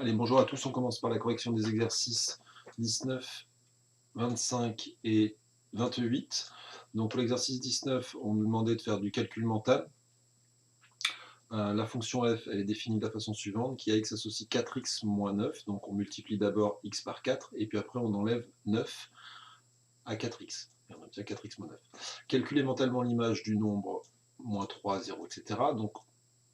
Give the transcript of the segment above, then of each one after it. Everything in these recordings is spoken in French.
Allez, bonjour à tous, on commence par la correction des exercices 19, 25 et 28. Donc pour l'exercice 19, on nous demandait de faire du calcul mental. La fonction f, elle est définie de la façon suivante, qui a x associe 4x moins 9, donc on multiplie d'abord x par 4, et puis après on enlève 9 à 4x, et on obtient 4x moins 9. Calculer mentalement l'image du nombre moins 3, 0, etc. Donc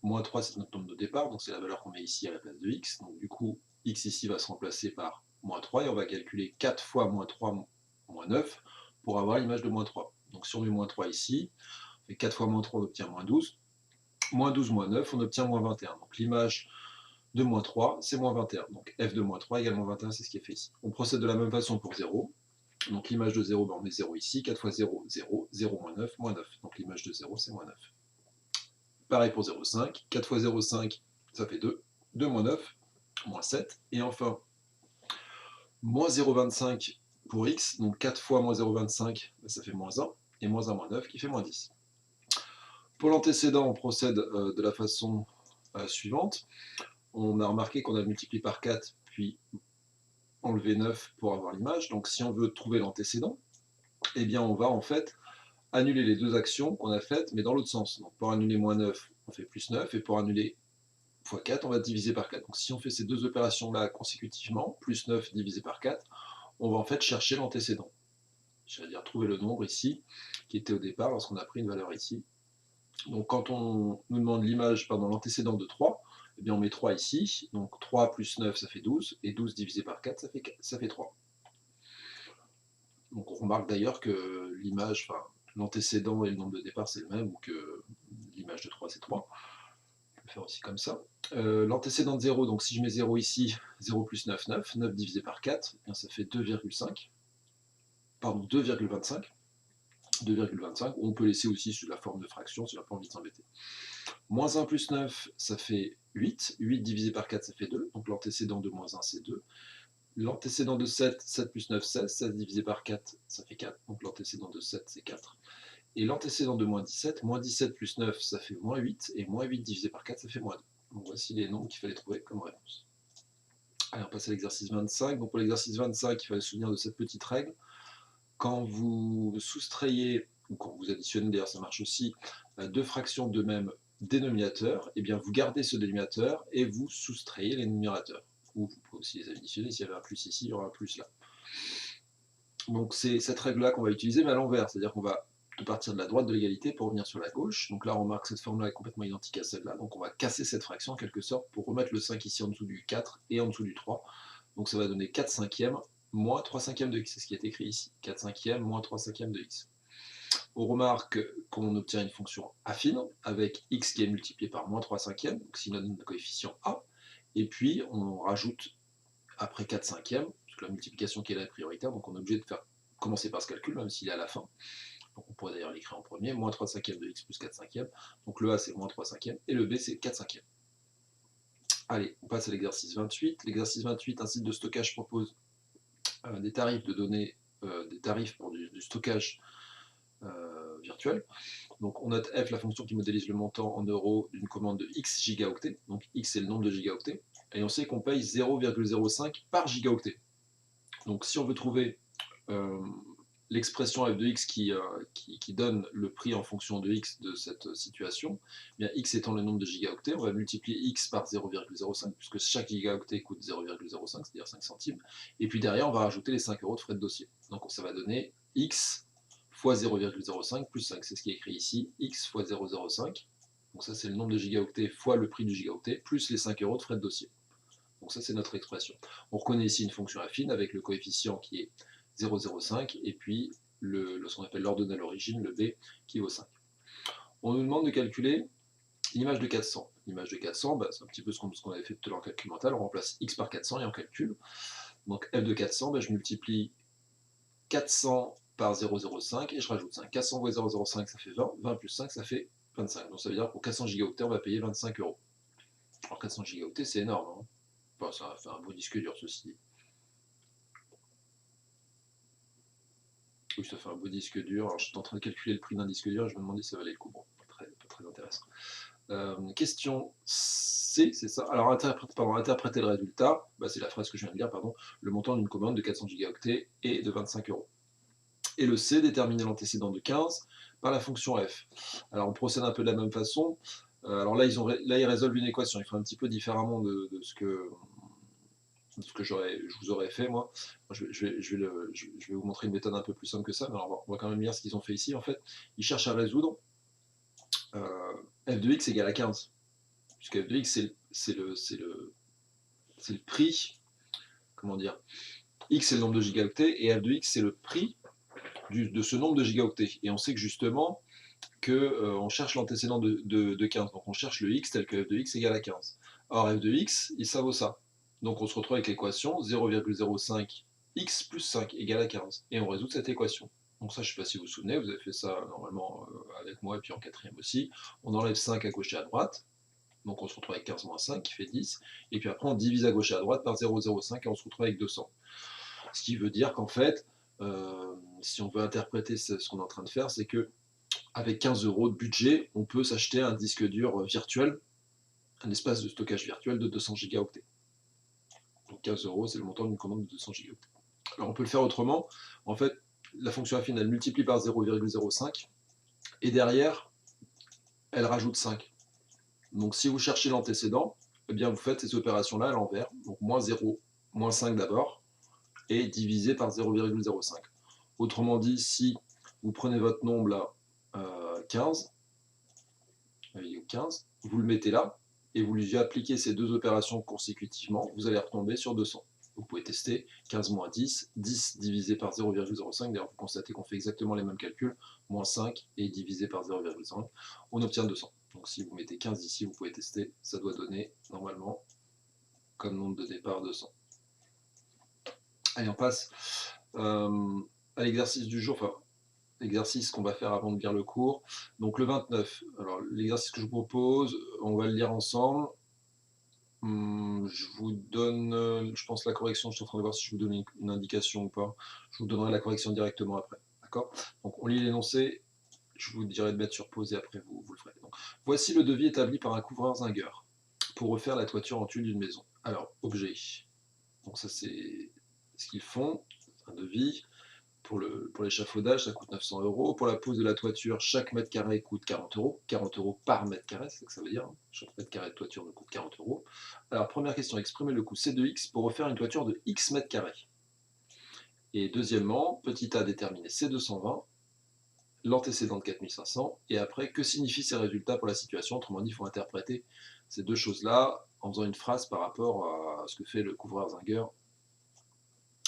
moins 3 c'est notre nombre de départ, donc c'est la valeur qu'on met ici à la place de x, donc du coup x ici va se remplacer par moins 3, et on va calculer 4 fois moins 3 moins 9 pour avoir l'image de moins 3. Donc si on met moins 3 ici, on fait 4 fois moins 3, on obtient moins 12, moins 12 moins 9, on obtient moins 21. Donc l'image de moins 3, c'est moins 21. Donc f de moins 3 égale moins 21, c'est ce qui est fait ici. On procède de la même façon pour 0. Donc l'image de 0, ben on met 0 ici, 4 fois 0, 0, 0 moins 9, moins 9. Donc l'image de 0, c'est moins 9. Pareil pour 0,5, 4 fois 0,5, ça fait 2, 2 moins 9, moins 7. Et enfin, moins 0,25 pour x, donc 4 fois moins 0,25, ça fait moins 1, et moins 1 moins 9 qui fait moins 10. Pour l'antécédent, on procède de la façon suivante. On a remarqué qu'on a multiplié par 4, puis enlevé 9 pour avoir l'image. Donc si on veut trouver l'antécédent, eh bien on va en fait annuler les deux actions qu'on a faites, mais dans l'autre sens. Donc pour annuler moins 9, on fait plus 9, et pour annuler fois 4, on va diviser par 4. Donc si on fait ces deux opérations-là consécutivement, plus 9 divisé par 4, on va en fait chercher l'antécédent. C'est-à-dire trouver le nombre ici, qui était au départ lorsqu'on a pris une valeur ici. Donc quand on nous demande l'image, pardon, l'antécédent de 3, eh bien on met 3 ici, donc 3 plus 9 ça fait 12, et 12 divisé par 4 ça fait 3. Donc on remarque d'ailleurs que l'image, enfin l'antécédent et le nombre de départ c'est le même, ou que l'image de 3 c'est 3. On peut faire aussi comme ça. L'antécédent de 0, donc si je mets 0 ici, 0 plus 9, 9, 9 divisé par 4, eh bien ça fait 2,5, pardon, 2,25, 2,25, on peut laisser aussi sous la forme de fraction si on n'a pas envie de s'embêter. Moins 1 plus 9, ça fait 8, 8 divisé par 4, ça fait 2, donc l'antécédent de moins 1, c'est 2. L'antécédent de 7, 7 plus 9, 16, 16 divisé par 4, ça fait 4, donc l'antécédent de 7, c'est 4. Et l'antécédent de moins 17 plus 9, ça fait moins 8, et moins 8 divisé par 4, ça fait moins 2. Donc voici les nombres qu'il fallait trouver comme réponse. Allez, on passe à l'exercice 25. Donc pour l'exercice 25, il fallait se souvenir de cette petite règle. Quand vous soustrayez, ou quand vous additionnez, d'ailleurs ça marche aussi, deux fractions de même dénominateur, eh bien vous gardez ce dénominateur et vous soustrayez les numérateurs. Ou vous pouvez aussi les additionner, s'il y avait un plus ici, il y aura un plus là. Donc c'est cette règle-là qu'on va utiliser, mais à l'envers, c'est-à-dire qu'on va partir de la droite de l'égalité pour revenir sur la gauche. Donc là, on remarque que cette forme-là est complètement identique à celle-là, donc on va casser cette fraction en quelque sorte pour remettre le 5 ici en dessous du 4 et en dessous du 3. Donc ça va donner 4 cinquièmes moins 3 cinquièmes de x, c'est ce qui est écrit ici. 4 cinquièmes moins 3 cinquièmes de x. On remarque qu'on obtient une fonction affine avec x qui est multiplié par moins 3 cinquièmes, donc synonyme de coefficient a, et puis on rajoute après 4 cinquièmes, parce que la multiplication qui est là est prioritaire, donc on est obligé de commencer par ce calcul, même s'il est à la fin. Donc on pourrait d'ailleurs l'écrire en premier, moins 3 cinquièmes de x plus 4 cinquièmes. Donc le a c'est moins 3 cinquièmes, et le b c'est 4 cinquièmes. Allez, on passe à l'exercice 28. L'exercice 28, un site de stockage propose des tarifs de données, des tarifs pour du stockage virtuel. Donc on note f, la fonction qui modélise le montant en euros d'une commande de x gigaoctets. Donc x c'est le nombre de gigaoctets. Et on sait qu'on paye 0,05 par gigaoctet. Donc si on veut trouver l'expression f de x qui donne le prix en fonction de x de cette situation, eh bien, x étant le nombre de gigaoctets, on va multiplier x par 0,05, puisque chaque gigaoctet coûte 0,05, c'est-à-dire 5 centimes, et puis derrière on va rajouter les 5 euros de frais de dossier. Donc ça va donner x fois 0,05 plus 5, c'est ce qui est écrit ici, x fois 0,05, donc ça c'est le nombre de gigaoctets fois le prix du gigaoctet, plus les 5 euros de frais de dossier. Donc ça c'est notre expression. On reconnaît ici une fonction affine avec le coefficient qui est 0,05 et puis ce qu'on appelle l'ordonnée à l'origine, le b qui vaut 5. On nous demande de calculer l'image de 400. L'image de 400, bah, c'est un petit peu ce qu'on avait fait tout à l'heure en calcul mental, on remplace x par 400 et on calcule. Donc f de 400, bah, je multiplie 400 par 0,05 et je rajoute 5. 400 fois 0,05 ça fait 20, 20 plus 5 ça fait 25. Donc ça veut dire que pour 400 gigaoctets on va payer 25 euros. Alors 400 gigaoctets c'est énorme, hein. Enfin, ça fait un beau disque dur ceci dit. Oui, ça fait un beau disque dur. Alors, j'étais en train de calculer le prix d'un disque dur et je me demandais si ça valait le coup. Bon, pas très intéressant. Question C, c'est ça. Alors interpréter le résultat, bah, c'est la phrase que je viens de lire, pardon. Le montant d'une commande de 400 gigaoctets est de 25 €. Et le C, déterminer l'antécédent de 15 par la fonction f. Alors on procède un peu de la même façon. Alors là, ils résolvent une équation. Ils font un petit peu différemment de ce que je vous aurais fait moi. Je vais vous montrer une méthode un peu plus simple que ça, mais alors on va quand même lire ce qu'ils ont fait ici. En fait, ils cherchent à résoudre f de x égale à 15, puisque f de x c'est le prix, comment dire, x c'est le nombre de gigaoctets et f de x c'est le prix de ce nombre de gigaoctets. Et on sait que justement on cherche l'antécédent de 15, donc on cherche le x tel que f de x égale à 15. Or f de x, ça vaut ça. Donc on se retrouve avec l'équation 0,05 x plus 5 égale à 15. Et on résout cette équation. Donc ça, je ne sais pas si vous vous souvenez, vous avez fait ça normalement avec moi, et puis en quatrième aussi. On enlève 5 à gauche et à droite. Donc on se retrouve avec 15 moins 5 qui fait 10. Et puis après, on divise à gauche et à droite par 0,05 et on se retrouve avec 200. Ce qui veut dire qu'en fait, si on veut interpréter ce qu'on est en train de faire, c'est que avec 15 € de budget, on peut s'acheter un disque dur virtuel, un espace de stockage virtuel de 200 gigaoctets. Donc 15 €, c'est le montant d'une commande de 200 gigaoctets. Alors on peut le faire autrement. En fait, la fonction affine, elle multiplie par 0,05 et derrière, elle rajoute 5. Donc si vous cherchez l'antécédent, eh bien vous faites ces opérations-là à l'envers. Donc moins 0, moins 5 d'abord, et divisé par 0,05. Autrement dit, si vous prenez votre nombre là, 15, vous le mettez là, et vous lui appliquez ces deux opérations consécutivement, vous allez retomber sur 200. Vous pouvez tester 15 moins 10, 10 divisé par 0,05, d'ailleurs vous constatez qu'on fait exactement les mêmes calculs, moins 5 et divisé par 0,5, on obtient 200. Donc si vous mettez 15 ici, vous pouvez tester, ça doit donner normalement comme nombre de départ 200. Allez, on passe à l'exercice du jour, enfin l'exercice qu'on va faire avant de lire le cours. Donc le 29, alors l'exercice que je vous propose, on va le lire ensemble. Je vous donne, je pense, la correction. Je suis en train de voir si je vous donne une indication ou pas. Je vous donnerai la correction directement après. D'accord? Donc on lit l'énoncé, je vous dirai de mettre sur pause et après vous le ferez. Donc, voici le devis établi par un couvreur zingueur pour refaire la toiture en tuile d'une maison. Alors, objet. Donc ça c'est ce qu'ils font, un devis. Pour l'échafaudage, ça coûte 900 €. Pour la pose de la toiture, chaque mètre carré coûte 40 €. 40 € par mètre carré, c'est ce que ça veut dire. Chaque mètre carré de toiture nous coûte 40 €. Alors, première question, exprimer le coût C de X pour refaire une toiture de X mètres carrés. Et deuxièmement, petit a déterminer C220, l'antécédent de 4500, et après, que signifient ces résultats pour la situation? Autrement dit, il faut interpréter ces deux choses-là en faisant une phrase par rapport à ce que fait le couvreur zingueur.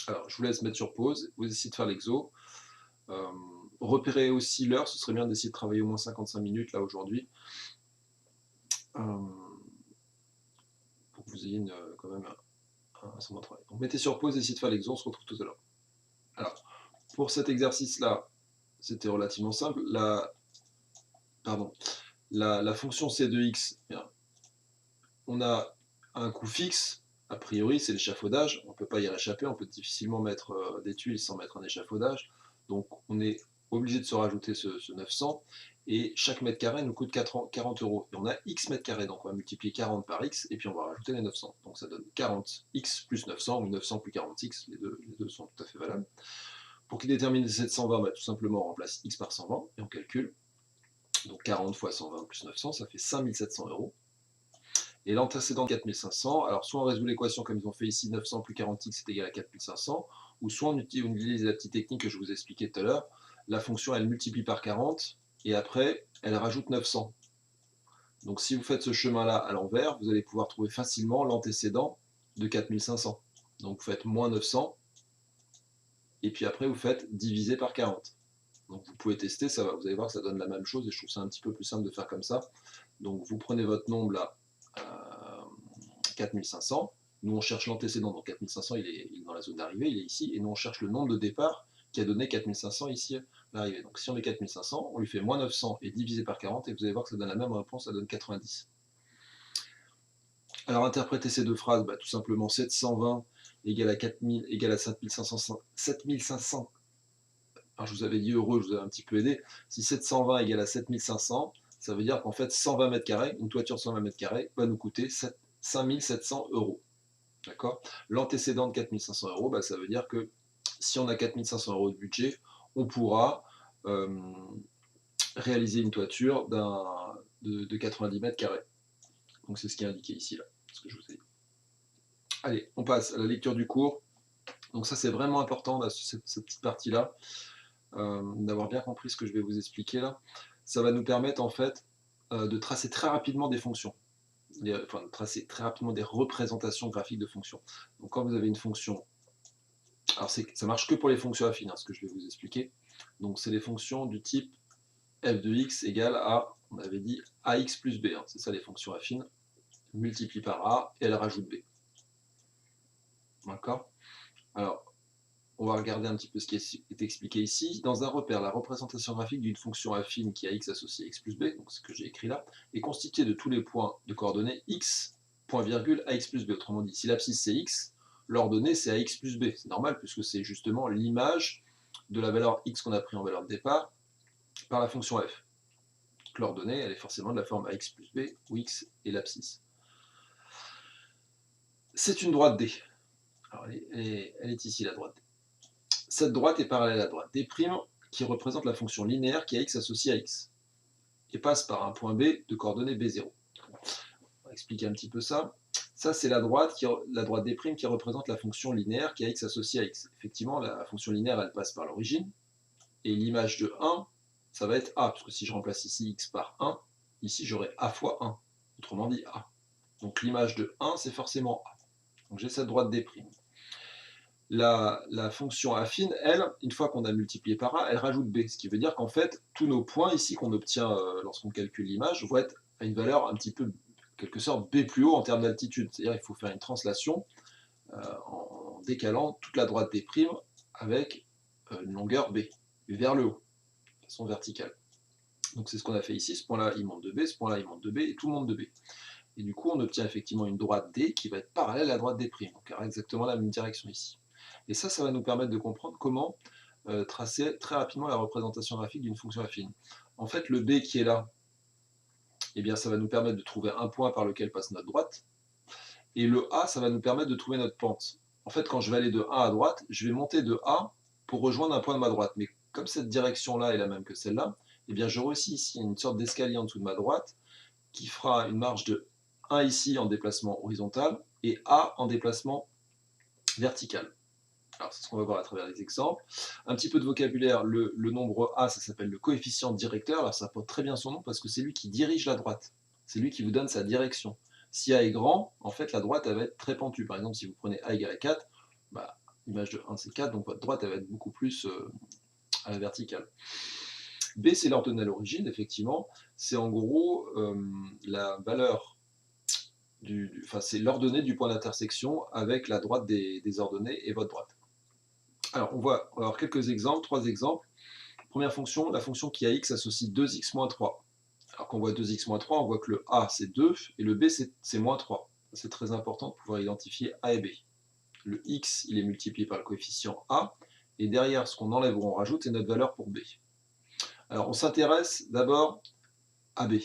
Alors, je vous laisse mettre sur pause, vous essayez de faire l'exo. Repérez aussi l'heure, ce serait bien d'essayer de travailler au moins 55 minutes là aujourd'hui, pour que vous ayez quand même un certain travail. Donc mettez sur pause, essayez de faire l'exo, on se retrouve tout à l'heure. Alors, pour cet exercice-là, c'était relativement simple. La fonction c de x, bien, on a un coût fixe, a priori c'est l'échafaudage, on ne peut pas y réchapper, on peut difficilement mettre des tuiles sans mettre un échafaudage, donc on est obligé de se rajouter ce 900, et chaque mètre carré nous coûte 40 €. Et on a x mètres carrés, donc on va multiplier 40 par x, et puis on va rajouter les 900. Donc ça donne 40x plus 900, ou 900 plus 40x, les deux sont tout à fait valables. Pour qu'il détermine les 720, bah, tout simplement on remplace x par 120, et on calcule. Donc 40 fois 120 plus 900, ça fait 5700 €. Et l'antécédent 4500, alors soit on résout l'équation comme ils ont fait ici, 900 plus 40x est égal à 4500, ou soit on utilise la petite technique que je vous expliquais tout à l'heure, la fonction elle multiplie par 40, et après elle rajoute 900. Donc si vous faites ce chemin-là à l'envers, vous allez pouvoir trouver facilement l'antécédent de 4500. Donc vous faites moins 900, et puis après vous faites diviser par 40. Donc vous pouvez tester, ça va, vous allez voir que ça donne la même chose, et je trouve ça un petit peu plus simple de faire comme ça. Donc vous prenez votre nombre là, 4500, nous on cherche l'antécédent, donc 4500 il est dans la zone d'arrivée, il est ici, et nous on cherche le nombre de départ qui a donné 4500 ici à l'arrivée. Donc si on met 4500, on lui fait moins 900 et divisé par 40, et vous allez voir que ça donne la même réponse, ça donne 90. Alors interpréter ces deux phrases, bah, tout simplement 720 égale à 4000 égale à 7500. Alors je vous avais dit heureux, je vous avais un petit peu aidé. Si 720 égale à 7500, Ça veut dire qu'en fait 120 mètres carrés, une toiture de 120 mètres carrés va nous coûter 5 700 €. D'accord? L'antécédent de 4 500 €, bah, ça veut dire que si on a 4 500 € de budget, on pourra réaliser une toiture de 90 mètres carrés. Donc c'est ce qui est indiqué ici, là, ce que je vous ai dit. Allez, on passe à la lecture du cours. Donc ça c'est vraiment important, là, cette petite partie-là, d'avoir bien compris ce que je vais vous expliquer là. Ça va nous permettre en fait de tracer très rapidement des fonctions. Enfin, de tracer très rapidement des représentations graphiques de fonctions. Donc quand vous avez une fonction, alors ça marche que pour les fonctions affines, hein, ce que je vais vous expliquer. Donc c'est les fonctions du type f de x égale à, on avait dit, ax plus b, hein, c'est ça les fonctions affines, multiplie par a et elle rajoute b. D'accord? Alors, on va regarder un petit peu ce qui est expliqué ici. Dans un repère, la représentation graphique d'une fonction affine qui a x associé à x plus b, donc ce que j'ai écrit là, est constituée de tous les points de coordonnées x, point virgule, ax plus b. Autrement dit, si l'abscisse c'est x, l'ordonnée c'est ax plus b. C'est normal puisque c'est justement l'image de la valeur x qu'on a pris en valeur de départ par la fonction f. L'ordonnée, elle est forcément de la forme ax plus b, où x est l'abscisse. C'est une droite D. Alors, elle est ici, la droite D. Cette droite est parallèle à la droite D', qui représente la fonction linéaire qui a x associé à x, et passe par un point B de coordonnées B0. On va expliquer un petit peu ça. Ça, c'est la droite D' qui représente la fonction linéaire qui a x associé à x. Effectivement, la fonction linéaire, elle passe par l'origine, et l'image de 1, ça va être a, parce que si je remplace ici x par 1, ici j'aurai a fois 1, autrement dit a. Donc l'image de 1, c'est forcément a. Donc j'ai cette droite D'. La fonction affine, elle, une fois qu'on a multiplié par a, elle rajoute b, ce qui veut dire qu'en fait, tous nos points ici qu'on obtient lorsqu'on calcule l'image vont être à une valeur un petit peu, en quelque sorte, b plus haut en termes d'altitude. C'est-à-dire qu'il faut faire une translation en décalant toute la droite D' avec une longueur b, vers le haut, de façon verticale. Donc c'est ce qu'on a fait ici, ce point-là il monte de b, ce point-là il monte de b, et tout monte de b. Et du coup on obtient effectivement une droite D qui va être parallèle à la droite D', donc elle aura exactement la même direction ici. Et ça va nous permettre de comprendre comment tracer très rapidement la représentation graphique d'une fonction affine. En fait, le B qui est là, eh bien, ça va nous permettre de trouver un point par lequel passe notre droite, et le A, ça va nous permettre de trouver notre pente. En fait, quand je vais aller de A à droite, je vais monter de A pour rejoindre un point de ma droite. Mais comme cette direction-là est la même que celle-là, eh bien, j'aurai aussi ici une sorte d'escalier en dessous de ma droite qui fera une marge de 1 ici en déplacement horizontal et A en déplacement vertical. Alors c'est ce qu'on va voir à travers les exemples. Un petit peu de vocabulaire, le nombre A, ça s'appelle le coefficient directeur. Alors ça porte très bien son nom parce que c'est lui qui dirige la droite. C'est lui qui vous donne sa direction. Si A est grand, en fait la droite elle va être très pentue. Par exemple, si vous prenez A égale à 4, bah, l'image de 1 c'est 4, donc votre droite elle va être beaucoup plus à la verticale. B c'est l'ordonnée à l'origine, effectivement. C'est en gros la valeur enfin c'est l'ordonnée du point d'intersection avec la droite des ordonnées et votre droite. Alors, on va avoir quelques exemples, 3 exemples. Première fonction, la fonction qui a x associe 2x moins 3. Alors qu'on voit 2x moins 3, on voit que le a c'est 2 et le b c'est moins 3. C'est très important de pouvoir identifier a et b. Le x, il est multiplié par le coefficient a, et derrière ce qu'on enlève ou on rajoute, c'est notre valeur pour b. Alors on s'intéresse d'abord à b.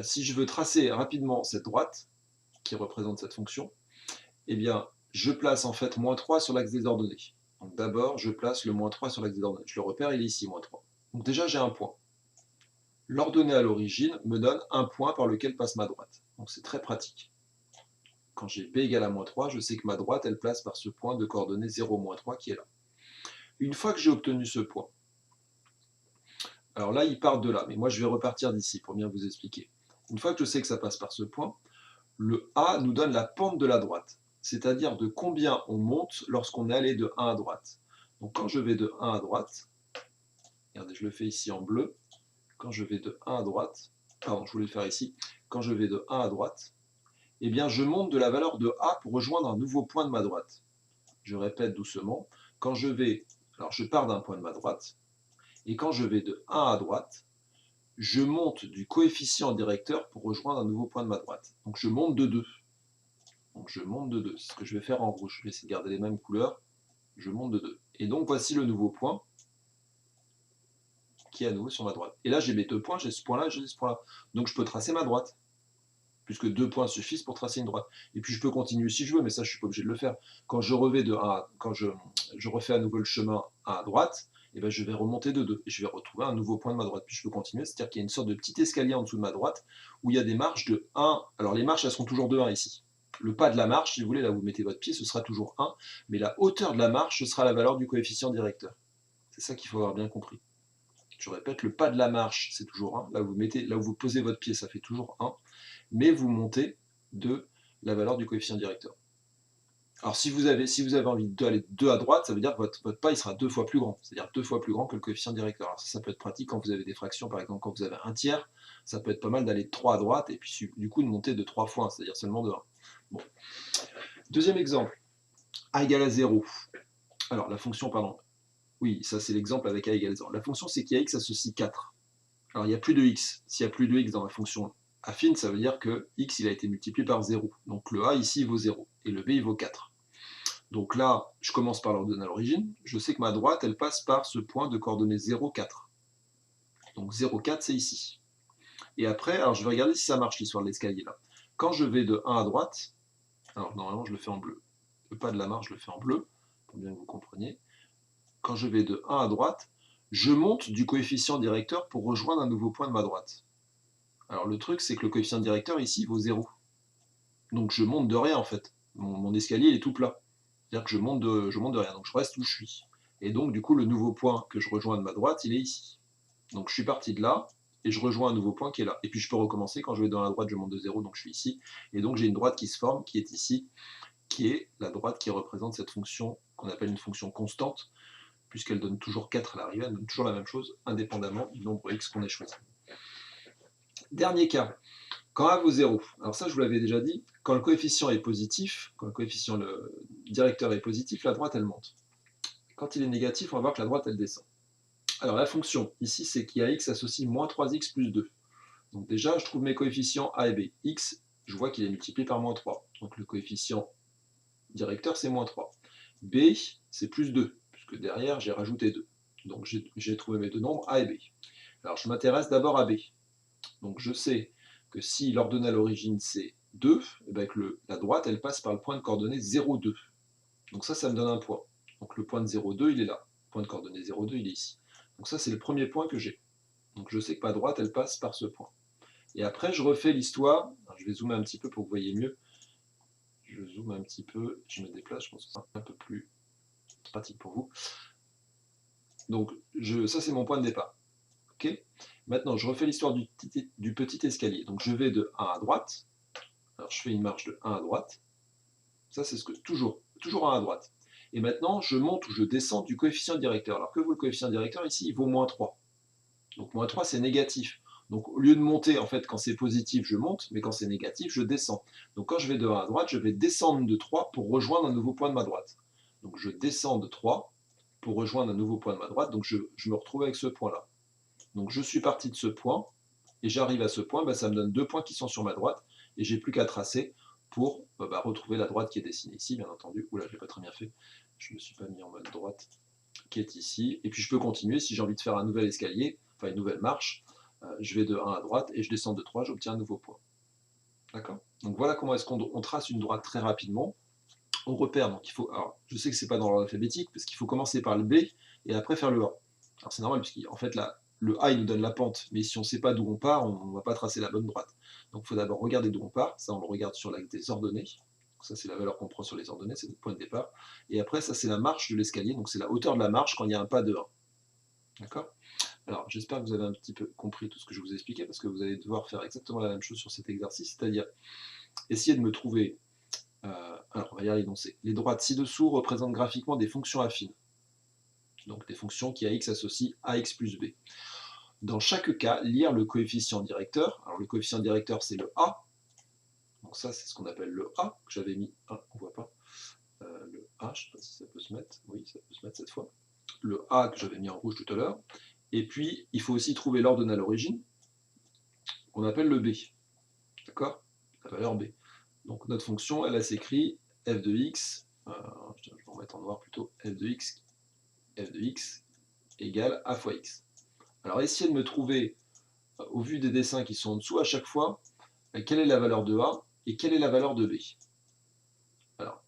Si je veux tracer rapidement cette droite, qui représente cette fonction, eh bien, je place en fait moins 3 sur l'axe des ordonnées. Donc d'abord, je place le moins 3 sur l'axe des ordonnées. Je le repère, il est ici, moins 3. Donc déjà, j'ai un point. L'ordonnée à l'origine me donne un point par lequel passe ma droite. Donc c'est très pratique. Quand j'ai b égale à moins 3, je sais que ma droite, elle place par ce point de coordonnées 0, moins 3 qui est là. Une fois que j'ai obtenu ce point, alors là, il part de là, mais moi je vais repartir d'ici pour bien vous expliquer. Une fois que je sais que ça passe par ce point, le A nous donne la pente de la droite, c'est-à-dire de combien on monte lorsqu'on est allé de 1 à droite. Donc quand je vais de 1 à droite, regardez, je le fais ici en bleu, quand je vais de 1 à droite, pardon, je voulais le faire ici, quand je vais de 1 à droite, eh bien je monte de la valeur de A pour rejoindre un nouveau point de ma droite. Je répète doucement, quand je vais, alors je pars d'un point de ma droite, et quand je vais de 1 à droite, je monte du coefficient directeur pour rejoindre un nouveau point de ma droite. Donc je monte de 2. Donc je monte de 2. C'est ce que je vais faire en rouge. Je vais essayer de garder les mêmes couleurs. Je monte de 2. Et donc voici le nouveau point qui est à nouveau sur ma droite. Et là, j'ai mes 2 points, j'ai ce point-là, j'ai ce point-là. Donc je peux tracer ma droite, puisque 2 points suffisent pour tracer une droite. Et puis je peux continuer si je veux, mais ça, je ne suis pas obligé de le faire. Quand je refais à nouveau le chemin à droite, et ben, je vais remonter de 2, et je vais retrouver un nouveau point de ma droite. Puis je peux continuer, c'est-à-dire qu'il y a une sorte de petit escalier en dessous de ma droite, où il y a des marches de 1. Alors les marches, elles seront toujours de 1 ici. Le pas de la marche, si vous voulez, là où vous mettez votre pied, ce sera toujours 1, mais la hauteur de la marche, ce sera la valeur du coefficient directeur. C'est ça qu'il faut avoir bien compris. Je répète, le pas de la marche, c'est toujours 1. Là où vous posez votre pied, ça fait toujours 1. Mais vous montez de la valeur du coefficient directeur. Alors si vous avez envie d'aller 2 à droite, ça veut dire que votre pas il sera 2 fois plus grand, c'est-à-dire 2 fois plus grand que le coefficient directeur. Alors ça peut être pratique quand vous avez des fractions, par exemple quand vous avez un tiers, ça peut être pas mal d'aller 3 à droite et puis du coup de monter de 3 fois 1, c'est-à-dire seulement de 1. Bon. Deuxième exemple, a égale à 0. Alors la fonction, pardon, oui, ça c'est l'exemple avec a égale 0. La fonction c'est qu'il y a x associe 4. Alors il n'y a plus de x. S'il n'y a plus de x dans la fonction affine, ça veut dire que x il a été multiplié par 0. Donc le a ici il vaut 0 et le b il vaut 4. Donc là, je commence par l'ordonnée à l'origine. Je sais que ma droite, elle passe par ce point de coordonnées 0, 4. Donc 0, 4, c'est ici. Et après, alors je vais regarder si ça marche l'histoire de l'escalier là. Quand je vais de 1 à droite, alors normalement je le fais en bleu. Le pas de la marche, je le fais en bleu, pour bien que vous compreniez. Quand je vais de 1 à droite, je monte du coefficient directeur pour rejoindre un nouveau point de ma droite. Alors le truc, c'est que le coefficient directeur ici vaut 0. Donc je monte de rien en fait. Mon escalier il est tout plat. C'est-à-dire que je monte de rien, donc je reste où je suis. Et donc du coup le nouveau point que je rejoins de ma droite, il est ici. Donc je suis parti de là, et je rejoins un nouveau point qui est là. Et puis je peux recommencer, quand je vais dans la droite, je monte de 0, donc je suis ici. Et donc j'ai une droite qui se forme, qui est ici, qui est la droite qui représente cette fonction qu'on appelle une fonction constante, puisqu'elle donne toujours 4 à l'arrivée, elle donne toujours la même chose, indépendamment du nombre x qu'on ait choisi. Dernier cas, quand a vaut 0, alors ça je vous l'avais déjà dit, quand le coefficient est positif, quand le coefficient directeur est positif, la droite elle monte. Quand il est négatif, on va voir que la droite elle descend. Alors la fonction, ici c'est qu'il y a x associe moins 3x plus 2. Donc déjà je trouve mes coefficients a et b. X, je vois qu'il est multiplié par moins 3. Donc le coefficient directeur c'est moins 3. B c'est plus 2, puisque derrière j'ai rajouté 2. Donc j'ai trouvé mes deux nombres a et b. Alors je m'intéresse d'abord à b. Donc je sais que si l'ordonnée à l'origine c'est 2, et bien que la droite elle passe par le point de coordonnées 0, 2. Donc ça me donne un point. Donc le point de 0, 2 il est là. Le point de coordonnées 0, 2 il est ici. Donc ça c'est le premier point que j'ai. Donc je sais que ma droite elle passe par ce point. Et après je refais l'histoire. Je vais zoomer un petit peu pour que vous voyez mieux. Je zoome un petit peu, je me déplace, je pense que c'est un peu plus pratique pour vous. Donc ça c'est mon point de départ. Okay. Maintenant je refais l'histoire du petit escalier. Donc je vais de 1 à droite. Alors je fais une marche de 1 à droite. Ça c'est toujours 1 à droite. Et maintenant je monte ou je descends du coefficient directeur. Alors que vaut le coefficient directeur ici? Il vaut moins 3. Donc moins 3 c'est négatif. Donc au lieu de monter, en fait quand c'est positif je monte, mais quand c'est négatif je descends. Donc quand je vais de 1 à droite, je vais descendre de 3 pour rejoindre un nouveau point de ma droite. Donc je descends de 3 pour rejoindre un nouveau point de ma droite, donc je me retrouve avec ce point-là. Donc je suis parti de ce point, et j'arrive à ce point, ça me donne 2 points qui sont sur ma droite, et j'ai plus qu'à tracer pour retrouver la droite qui est dessinée ici, bien entendu. Oula, je l'ai pas très bien fait, je ne me suis pas mis en mode droite, qui est ici, et puis je peux continuer si j'ai envie de faire un nouvel escalier, enfin une nouvelle marche, je vais de 1 à droite, et je descends de 3, j'obtiens un nouveau point. D'accord? Donc voilà comment est-ce qu'on trace une droite très rapidement. On repère, donc il faut, alors je sais que c'est pas dans l'ordre alphabétique, parce qu'il faut commencer par le B, et après faire le A. Alors c'est normal, puisqu'en fait là, le A il nous donne la pente, mais si on ne sait pas d'où on part, on ne va pas tracer la bonne droite. Donc il faut d'abord regarder d'où on part, ça on le regarde sur l'axe des ordonnées, ça c'est la valeur qu'on prend sur les ordonnées, c'est le point de départ, et après ça c'est la marche de l'escalier, donc c'est la hauteur de la marche quand il y a un pas de 1. D'accord? Alors j'espère que vous avez un petit peu compris tout ce que je vous ai expliqué, parce que vous allez devoir faire exactement la même chose sur cet exercice, c'est-à-dire essayer de me trouver, alors on va y aller énoncer, les droites ci-dessous représentent graphiquement des fonctions affines, donc des fonctions qui à x associent ax plus b. Dans chaque cas, lire le coefficient directeur. Alors le coefficient directeur c'est le a, donc ça c'est ce qu'on appelle le a, que j'avais mis 1, on voit pas, le a, je ne sais pas si ça peut se mettre, oui ça peut se mettre cette fois, le a que j'avais mis en rouge tout à l'heure, et puis il faut aussi trouver l'ordonnée à l'origine, qu'on appelle le b, d'accord, la valeur b. Donc notre fonction, elle s'écrit f de x, je vais en mettre en noir plutôt, f de x égale a fois x. Alors essayez de me trouver, au vu des dessins qui sont en dessous, à chaque fois, quelle est la valeur de A et quelle est la valeur de B. Alors,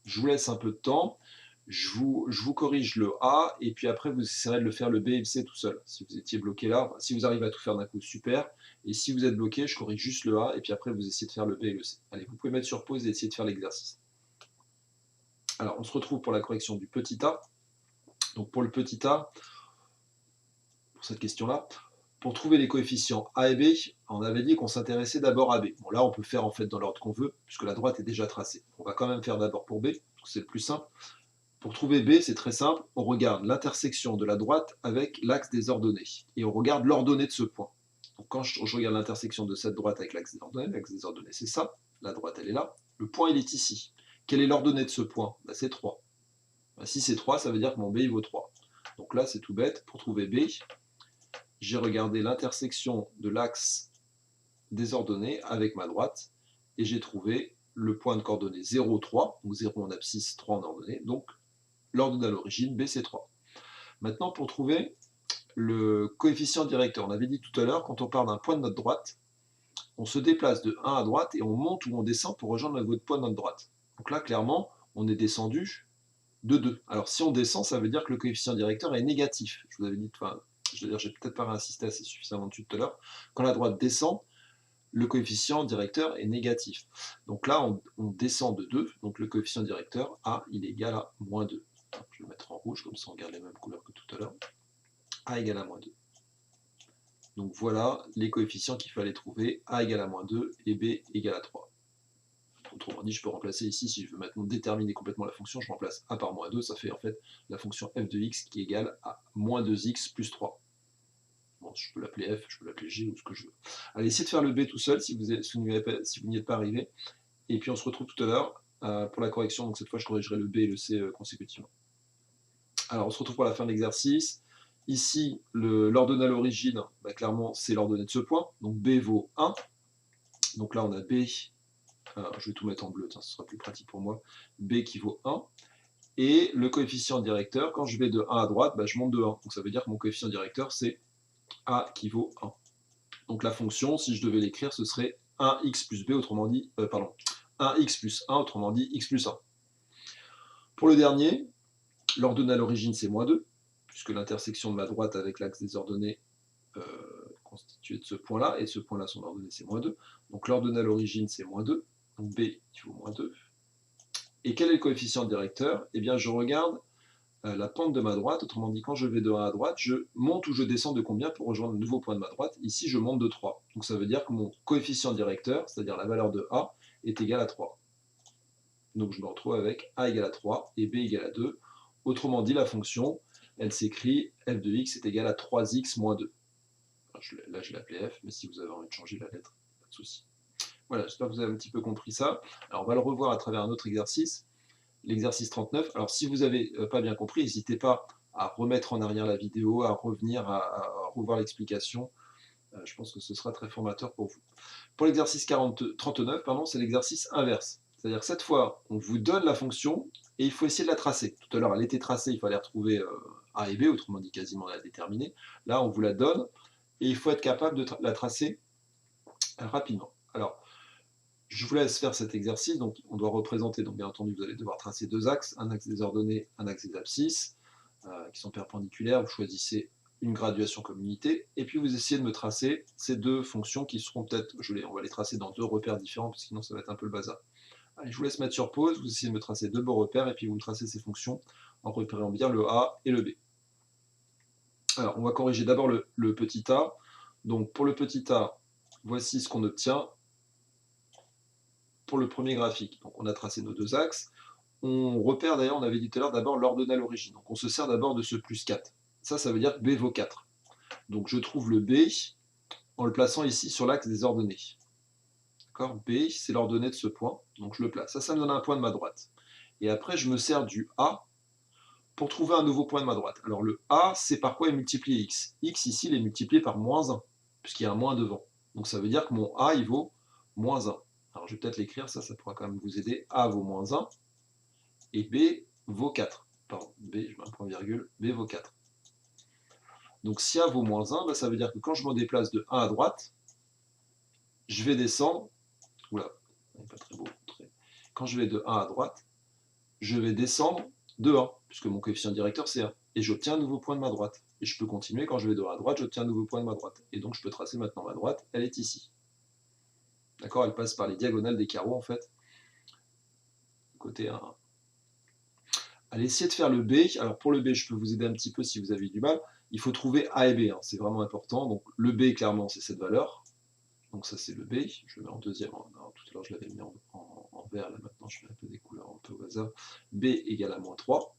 je vous laisse un peu de temps, je vous corrige le A, et puis après vous essayerez de le faire le B et le C tout seul. Si vous étiez bloqué là, si vous arrivez à tout faire d'un coup, super, et si vous êtes bloqué, je corrige juste le A, et puis après vous essayez de faire le B et le C. Allez, vous pouvez mettre sur pause et essayer de faire l'exercice. Alors, on se retrouve pour la correction du petit a. Donc pour le petit a, pour cette question-là, pour trouver les coefficients a et b, on avait dit qu'on s'intéressait d'abord à b. Bon, là, on peut faire en fait dans l'ordre qu'on veut, puisque la droite est déjà tracée. On va quand même faire d'abord pour b, c'est le plus simple. Pour trouver b, c'est très simple, on regarde l'intersection de la droite avec l'axe des ordonnées, et on regarde l'ordonnée de ce point. Donc quand je regarde l'intersection de cette droite avec l'axe des ordonnées, c'est ça, la droite elle est là, le point il est ici. Quelle est l'ordonnée de ce point? Ben, c'est 3. Ben, si c'est 3, ça veut dire que mon b il vaut 3. Donc là c'est tout bête, pour trouver b, j'ai regardé l'intersection de l'axe des ordonnées avec ma droite, et j'ai trouvé le point de coordonnées 0, 3, donc 0 en abscisse, 3 en ordonnée, donc l'ordonnée à l'origine, b c'est 3. Maintenant, pour trouver le coefficient directeur, on avait dit tout à l'heure, quand on part d'un point de notre droite, on se déplace de 1 à droite et on monte ou on descend pour rejoindre le point de notre droite. Donc là, clairement, on est descendu de 2. Alors si on descend, ça veut dire que le coefficient directeur est négatif. Je vous avais dit, enfin, je veux dire, j'ai peut-être pas insisté assez suffisamment dessus tout à l'heure. Quand la droite descend, le coefficient directeur est négatif. Donc là, on descend de 2, donc le coefficient directeur, A, il est égal à moins 2. Je vais le mettre en rouge, comme ça on garde les mêmes couleurs que tout à l'heure. A égale à moins 2. Donc voilà les coefficients qu'il fallait trouver, A égale à moins 2 et B égale à 3. Autrement dit, je peux remplacer ici, si je veux maintenant déterminer complètement la fonction, je remplace A par moins 2, ça fait en fait la fonction f de x qui est égale à moins 2x plus 3. Bon, je peux l'appeler f, je peux l'appeler g, ou ce que je veux. Allez, essayez de faire le B tout seul si vous n'y êtes pas arrivé. Et puis on se retrouve tout à l'heure pour la correction, donc cette fois je corrigerai le B et le C consécutivement. Alors on se retrouve pour la fin de l'exercice. Ici, l'ordonnée à l'origine, bah, clairement c'est l'ordonnée de ce point, donc B vaut 1. Donc là on a B, je vais tout mettre en bleu, ce sera plus pratique pour moi, B qui vaut 1. Et le coefficient directeur, quand je vais de 1 à droite, bah, je monte de 1. Donc ça veut dire que mon coefficient directeur c'est A qui vaut 1. Donc la fonction, si je devais l'écrire, ce serait 1x plus b, autrement dit, 1x plus 1, autrement dit x plus 1. Pour le dernier, l'ordonnée à l'origine c'est moins 2, puisque l'intersection de ma droite avec l'axe des ordonnées constituée de ce point-là, et ce point-là, son ordonnée c'est moins 2. Donc l'ordonnée à l'origine c'est moins 2, donc b il vaut moins 2. Et quel est le coefficient directeur? Eh bien je regarde la pente de ma droite, autrement dit quand je vais de 1 à droite, je monte ou je descends de combien pour rejoindre le nouveau point de ma droite? Ici je monte de 3. Donc ça veut dire que mon coefficient directeur, c'est-à-dire la valeur de A, est égal à 3. Donc je me retrouve avec A égale à 3 et B égale à 2. Autrement dit, la fonction, elle s'écrit f de x est égal à 3x moins 2. Alors, là je l'ai appelé f, mais si vous avez envie de changer la lettre, pas de souci. Voilà, j'espère que vous avez un petit peu compris ça. Alors on va le revoir à travers un autre exercice, l'exercice 39. Alors si vous n'avez pas bien compris, n'hésitez pas à remettre en arrière la vidéo, à revenir, à revoir l'explication. Je pense que ce sera très formateur pour vous. Pour l'exercice 39, c'est l'exercice inverse. C'est-à-dire que cette fois, on vous donne la fonction et il faut essayer de la tracer. Tout à l'heure, elle était tracée, il fallait retrouver A et B, autrement dit quasiment la déterminer. Là, on vous la donne et il faut être capable de la tracer rapidement. Alors, je vous laisse faire cet exercice. Donc, on doit représenter, donc bien entendu, vous allez devoir tracer deux axes, un axe des ordonnées, un axe des abscisses, qui sont perpendiculaires. Vous choisissez une graduation comme unité, et puis vous essayez de me tracer ces deux fonctions qui seront peut-être, on va les tracer dans deux repères différents, parce que sinon ça va être un peu le bazar. Allez, je vous laisse mettre sur pause, vous essayez de me tracer deux beaux repères, et puis vous me tracez ces fonctions en repérant bien le A et le B. Alors, on va corriger d'abord le petit a. Donc, pour le petit a, voici ce qu'on obtient pour le premier graphique. Donc, on a tracé nos deux axes. On repère d'ailleurs, on avait dit tout à l'heure, d'abord l'ordonnée à l'origine. Donc, on se sert d'abord de ce plus 4. Ça veut dire que B vaut 4. Donc, je trouve le B en le plaçant ici sur l'axe des ordonnées. D'accord? B, c'est l'ordonnée de ce point, donc je le place. Ça me donne un point de ma droite. Et après, je me sers du A pour trouver un nouveau point de ma droite. Alors le A, c'est par quoi est multiplié x? X ici, il est multiplié par moins 1, puisqu'il y a un moins devant. Donc ça veut dire que mon A, il vaut moins 1. Alors je vais peut-être l'écrire, ça pourra quand même vous aider. A vaut moins 1, et B vaut 4. Pardon, B, je mets un point virgule, B vaut 4. Donc si A vaut moins 1, bah, ça veut dire que quand je me déplace de 1 à droite, je vais descendre, oula, pas très beau, quand je vais de 1 à droite, je vais descendre de 1, puisque mon coefficient directeur c'est 1, et j'obtiens un nouveau point de ma droite. Et je peux continuer, quand je vais de 1 à droite, j'obtiens un nouveau point de ma droite. Et donc je peux tracer maintenant ma droite, elle est ici. D'accord, elle passe par les diagonales des carreaux en fait. Côté 1. Allez essayer de faire le B. Alors pour le B, je peux vous aider un petit peu si vous avez du mal. Il faut trouver A et B, hein. C'est vraiment important. Donc le B, clairement, c'est cette valeur. Donc ça, c'est le B. Je le mets en deuxième. Alors, tout à l'heure, je l'avais mis en vert. Là, maintenant, je mets un peu des couleurs un peu au hasard. B égale à moins 3.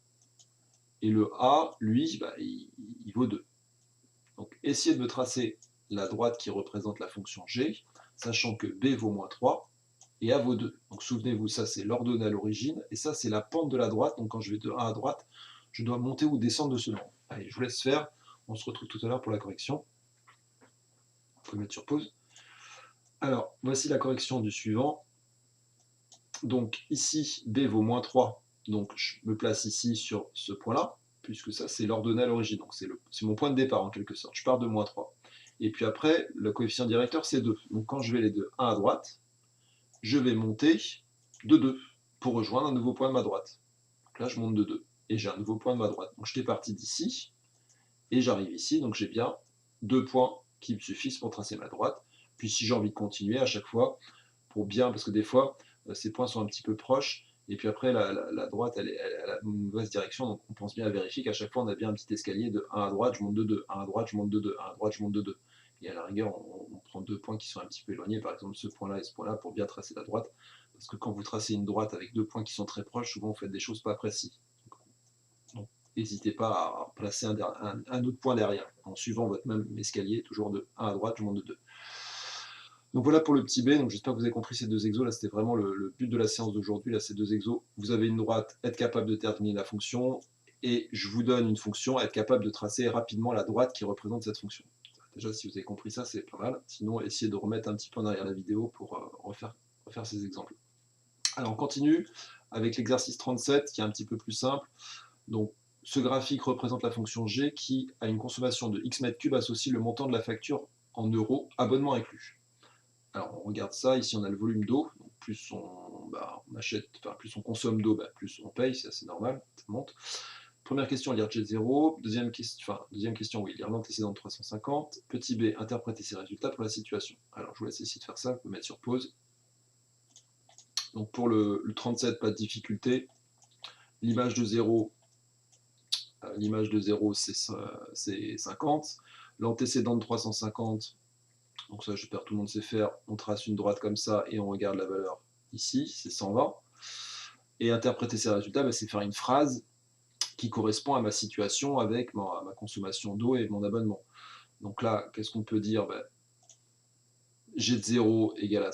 Et le A, lui, bah, il vaut 2. Donc essayez de me tracer la droite qui représente la fonction G, sachant que B vaut moins 3 et A vaut 2. Donc souvenez-vous, ça c'est l'ordonnée à l'origine, et ça c'est la pente de la droite. Donc quand je vais de 1 à droite, je dois monter ou descendre de ce nombre. Allez, je vous laisse faire. On se retrouve tout à l'heure pour la correction. Vous pouvez mettre sur pause. Alors, voici la correction du suivant. Donc ici, B vaut moins 3. Donc je me place ici sur ce point-là, puisque ça c'est l'ordonnée à l'origine. Donc c'est mon point de départ en quelque sorte. Je pars de moins 3. Et puis après, le coefficient directeur c'est 2. Donc quand je vais les de 1 à droite, je vais monter de 2 pour rejoindre un nouveau point de ma droite. Donc là, je monte de 2 et j'ai un nouveau point de ma droite. Donc j'étais parti d'ici et j'arrive ici, donc j'ai bien 2 points qui me suffisent pour tracer ma droite. Puis si j'ai envie de continuer à chaque fois, pour bien, parce que des fois, ces points sont un petit peu proches, et puis après, la droite, elle a une mauvaise direction, donc on pense bien à vérifier qu'à chaque fois, on a bien un petit escalier de 1 à droite, je monte de 2, 1 à droite, je monte de 2, 1 à droite, je monte de 2. Et à la rigueur, on prend 2 points qui sont un petit peu éloignés, par exemple ce point-là et ce point-là, pour bien tracer la droite. Parce que quand vous tracez une droite avec 2 points qui sont très proches, souvent vous faites des choses pas précises. Donc n'hésitez pas à placer un autre point derrière, en suivant votre même escalier, toujours de 1 à droite, je monte de 2. Donc voilà pour le petit B, donc j'espère que vous avez compris ces deux exos, là c'était vraiment le but de la séance d'aujourd'hui, là ces deux exos, vous avez une droite, être capable de déterminer la fonction, et je vous donne une fonction, être capable de tracer rapidement la droite qui représente cette fonction. Déjà si vous avez compris ça, c'est pas mal, sinon essayez de remettre un petit peu en arrière la vidéo pour refaire ces exemples. Alors on continue avec l'exercice 37 qui est un petit peu plus simple. Donc ce graphique représente la fonction G qui a une consommation de X mètres cubes associe le montant de la facture en euros, abonnement inclus. Alors on regarde ça, ici on a le volume d'eau, plus on achète, enfin plus on consomme d'eau, plus on paye, c'est assez normal, ça monte. Première question, lire jet 0. Deuxième question, oui, lire l'antécédent de 350. Petit b, interpréter ses résultats pour la situation. Alors je vous laisse essayer de faire ça, vous pouvez mettre sur pause. Donc pour le 37, pas de difficulté. L'image de 0, c'est 50. L'antécédent de 350, donc ça j'espère tout le monde sait faire, on trace une droite comme ça et on regarde la valeur ici, c'est 120. Et interpréter ces résultats, c'est faire une phrase qui correspond à ma situation avec ma consommation d'eau et mon abonnement. Donc là, qu'est-ce qu'on peut dire? G de 0 égale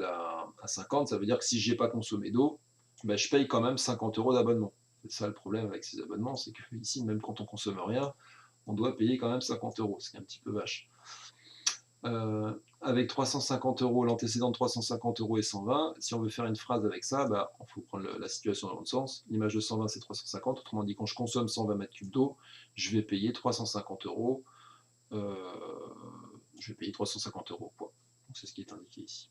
à 50, ça veut dire que si je n'ai pas consommé d'eau, je paye quand même 50 € d'abonnement. C'est ça le problème avec ces abonnements, c'est que ici, même quand on consomme rien, on doit payer quand même 50 €, ce qui est un petit peu vache. Avec 350 €, l'antécédent de 350 € et 120, si on veut faire une phrase avec ça, il faut prendre la situation dans l'autre sens. L'image de 120, c'est 350, autrement dit, quand je consomme 120 mètres cubes d'eau, je vais payer 350 €. Je vais payer 350 €, quoi. C'est ce qui est indiqué ici.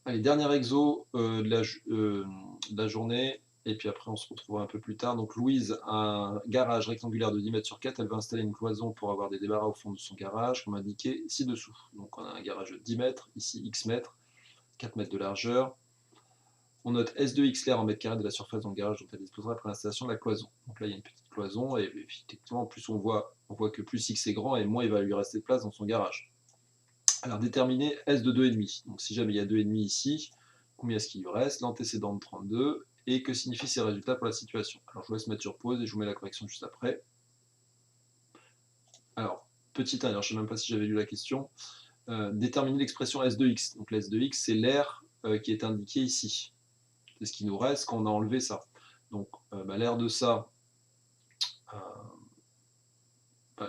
Allez, dernier exo de la journée, et puis après on se retrouvera un peu plus tard. Donc Louise a un garage rectangulaire de 10 mètres sur 4, elle va installer une cloison pour avoir des débarras au fond de son garage, comme indiqué ci-dessous. Donc on a un garage de 10 mètres, ici X mètres, 4 mètres de largeur. On note S2X l'air en mètres carrés de la surface dans le garage dont elle disposera après l'installation de la cloison. Donc là il y a une petite cloison, et effectivement plus on voit que plus X est grand, et moins il va lui rester de place dans son garage. Alors déterminer S de 2,5. Donc si jamais il y a 2,5 ici, combien est-ce qu'il lui reste? L'antécédent de 32, et que signifient ces résultats pour la situation? Alors je vous laisse mettre sur pause et je vous mets la correction juste après. Alors, petit 1, je ne sais même pas si j'avais lu la question. Déterminer l'expression S de X. Donc la S de X, c'est l'air qui est indiqué ici. C'est ce qui nous reste quand on a enlevé ça. Donc l'air de ça,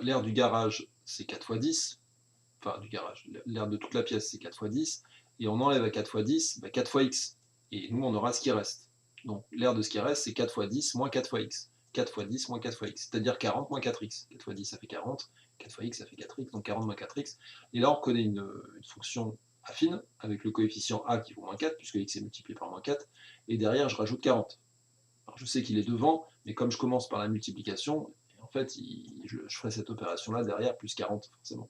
l'air du garage, c'est 4 fois 10. Enfin du garage, l'air de toute la pièce c'est 4 fois 10, et on enlève à 4 fois 10, 4 fois x, et nous on aura ce qui reste. Donc l'air de ce qui reste c'est 4 fois 10 moins 4 fois x. 4 fois 10 moins 4 fois x, c'est-à-dire 40 moins 4x. 4 fois 10 ça fait 40, 4 fois x ça fait 4x, donc 40 moins 4x. Et là on reconnaît une fonction affine, avec le coefficient a qui vaut moins 4, puisque x est multiplié par moins 4, et derrière je rajoute 40. Alors je sais qu'il est devant, mais comme je commence par la multiplication, en fait je ferai cette opération-là derrière, plus 40 forcément.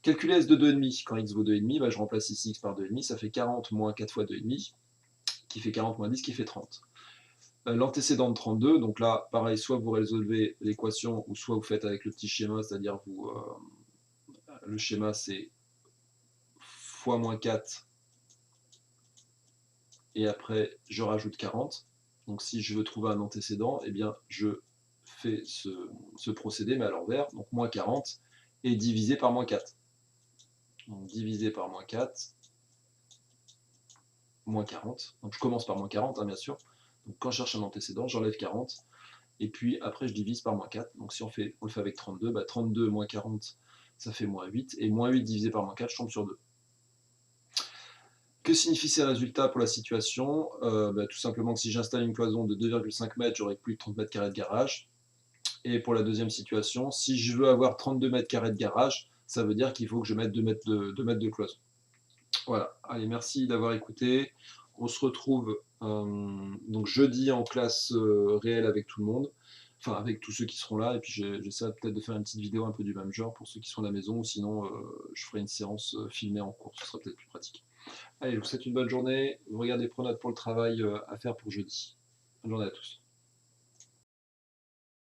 Calculer S de 2,5, quand x vaut 2,5, bah, je remplace ici x par 2,5, ça fait 40 moins 4 fois 2,5, qui fait 40 moins 10, qui fait 30. L'antécédent de 32, donc là, pareil, soit vous résolvez l'équation, ou soit vous faites avec le petit schéma, c'est-à-dire le schéma c'est fois moins 4, et après je rajoute 40. Donc si je veux trouver un antécédent, eh bien je fais ce procédé, mais à l'envers, donc moins 40, et divisé par moins 4. Donc divisé par moins 4, moins 40. Donc je commence par moins 40, hein, bien sûr. Donc quand je cherche un antécédent, j'enlève 40, et puis après je divise par moins 4. Donc si on le fait avec 32, bah 32 moins 40, ça fait moins 8, et moins 8 divisé par moins 4, je tombe sur 2. Que signifient ces résultats pour la situation? Tout simplement que si j'installe une cloison de 2,5 mètres, j'aurai plus de 30 mètres carrés de garage. Et pour la deuxième situation, si je veux avoir 32 mètres carrés de garage, ça veut dire qu'il faut que je mette 2 mètres de cloison. Voilà, allez, merci d'avoir écouté. On se retrouve donc jeudi en classe réelle avec tout le monde, enfin avec tous ceux qui seront là, et puis j'essaierai peut-être de faire une petite vidéo un peu du même genre pour ceux qui sont à la maison, ou sinon je ferai une séance filmée en cours, ce sera peut-être plus pratique. Allez, je vous souhaite une bonne journée, vous regardez Pronote pour le travail à faire pour jeudi. Bonne journée à tous.